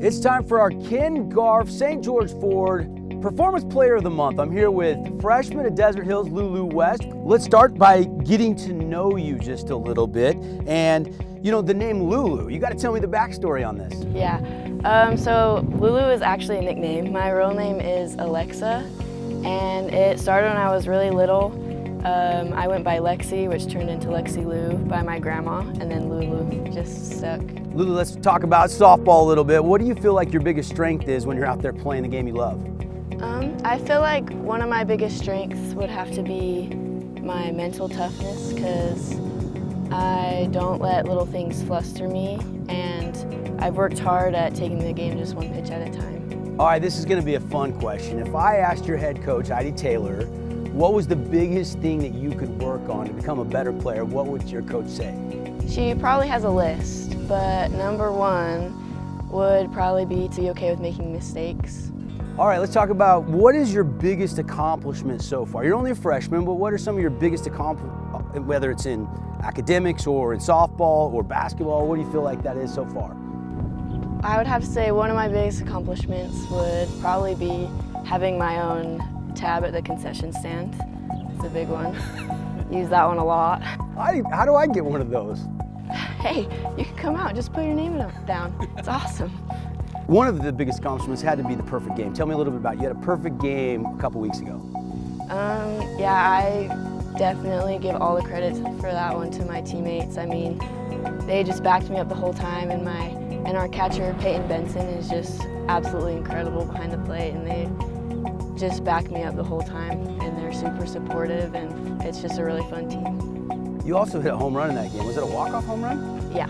It's time for our Ken Garff St. George Ford Performance Player of the Month. I'm here with freshman at Desert Hills, Lulu West. Let's start by getting to know you just a little bit. And you know, the name Lulu, you got to tell me the backstory on this. Yeah, so Lulu is actually a nickname. My real name is Alexa, and it started when I was really little. I went by Lexi, which turned into Lexi Lou by my grandma, and then Lulu just stuck. Lulu, let's talk about softball a little bit. What do you feel like your biggest strength is when you're out there playing the game you love? I feel like one of my biggest strengths would have to be my mental toughness, because I don't let little things fluster me, and I've worked hard at taking the game just one pitch at a time. All right, this is going to be a fun question. If I asked your head coach, Heidi Taylor, what was the biggest thing that you could work on to become a better player, what would your coach say? She probably has a list, but number one would probably be to be okay with making mistakes. All right, let's talk about what is your biggest accomplishment so far? You're only a freshman, but what are some of your biggest accomplishments, whether it's in academics or in softball or basketball? What do you feel like that is so far? I would have to say one of my biggest accomplishments would probably be having my own tab at the concession stand. It's a big one. Use that one a lot. How do I get one of those? Hey, you can come out, just put your name down. It's awesome. One of the biggest accomplishments had to be the perfect game. Tell me a little bit about it. You had a perfect game a couple weeks ago. Yeah, I definitely give all the credit for that one to my teammates. I mean, they just backed me up the whole time, and our catcher, Peyton Benson, is just absolutely incredible behind the plate, and they just back me up the whole time, and they're super supportive, and it's just a really fun team. You also hit a home run in that game. Was it a walk-off home run? Yeah.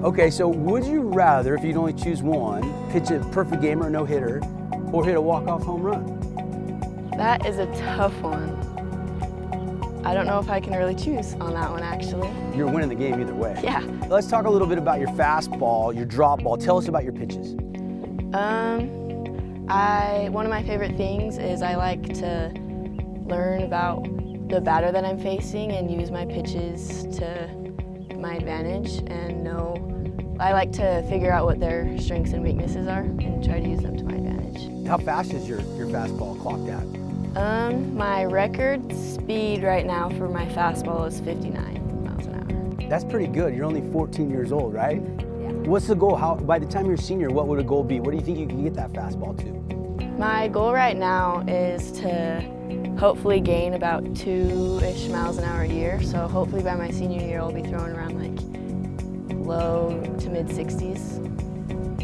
Okay, so would you rather, if you'd only choose one, pitch a perfect game or a no-hitter, or hit a walk-off home run? That is a tough one. I don't know if I can really choose on that one, actually. You're winning the game either way. Yeah. Let's talk a little bit about your fastball, your drop ball. Tell us about your pitches. One of my favorite things is I like to learn about the batter that I'm facing and use my pitches to my advantage, and I like to figure out what their strengths and weaknesses are and try to use them to my advantage. How fast is your fastball clocked at? My record speed right now for my fastball is 59 miles an hour. That's pretty good. You're only 14 years old, right? Yeah. What's the goal? By the time you're a senior, what would a goal be? What do you think you can get that fastball to? My goal right now is to hopefully gain about 2-ish miles an hour a year. So hopefully by my senior year, I'll be throwing around like low to mid 60s.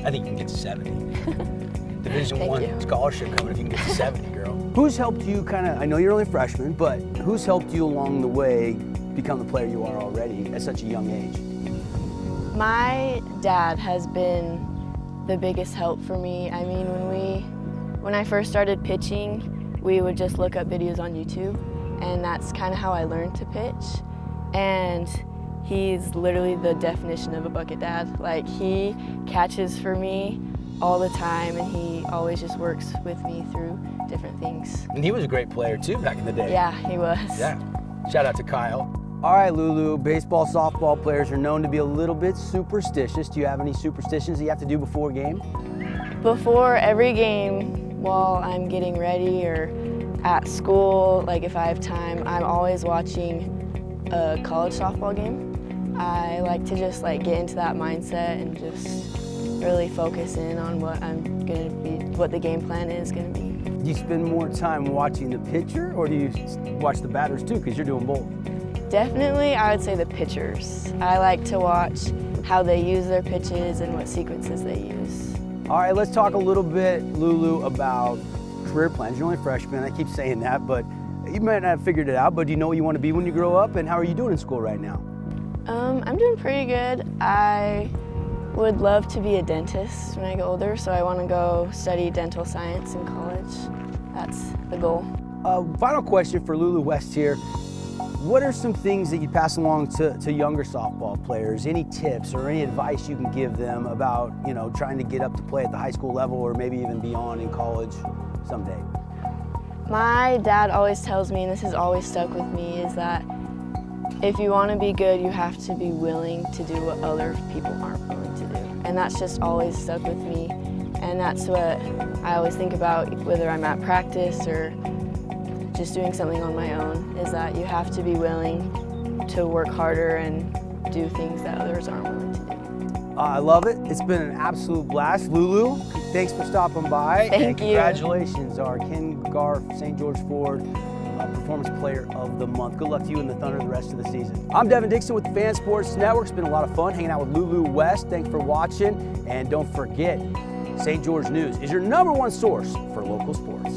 I think you can get to 70. Division Thank I you. Scholarship coming if you can get to 70, girl. Who's helped you I know you're only a freshman, but who's helped you along the way become the player you are already at such a young age? My dad has been the biggest help for me. I mean, when I first started pitching, we would just look up videos on YouTube, and that's kind of how I learned to pitch. And he's literally the definition of a bucket dad. Like, he catches for me all the time, and he always just works with me through different things. And he was a great player too back in the day. Yeah, he was. Yeah. Shout out to Kyle. All right, Lulu, baseball, softball players are known to be a little bit superstitious. Do you have any superstitions that you have to do before a game? Before every game, while I'm getting ready or at school, like if I have time, I'm always watching a college softball game. I like to just get into that mindset and just really focus in on what the game plan is gonna be. Do you spend more time watching the pitcher, or do you watch the batters too, because you're doing both? Definitely, I would say the pitchers. I like to watch how they use their pitches and what sequences they use. All right, let's talk a little bit, Lulu, about career plans. You're only a freshman, I keep saying that, but you might not have figured it out, but do you know what you want to be when you grow up, and how are you doing in school right now? I'm doing pretty good. I would love to be a dentist when I get older, so I want to go study dental science in college. That's the goal. Final question for Lulu West here. What are some things that you pass along to younger softball players? Any tips or any advice you can give them about, trying to get up to play at the high school level or maybe even beyond in college someday? My dad always tells me, and this has always stuck with me, is that if you want to be good, you have to be willing to do what other people aren't willing to do. And that's just always stuck with me. And that's what I always think about, whether I'm at practice or just doing something on my own, is that you have to be willing to work harder and do things that others aren't willing to do. I love it. It's been an absolute blast. Lulu, thanks for stopping by. Thank you. Congratulations, our Ken Garff St. George Ford Performance Player of the Month. Good luck to you and the Thunder the rest of the season. I'm Devin Dixon with the Fan Sports Network. It's been a lot of fun hanging out with Lulu West. Thanks for watching. And don't forget, St. George News is your #1 source for local sports.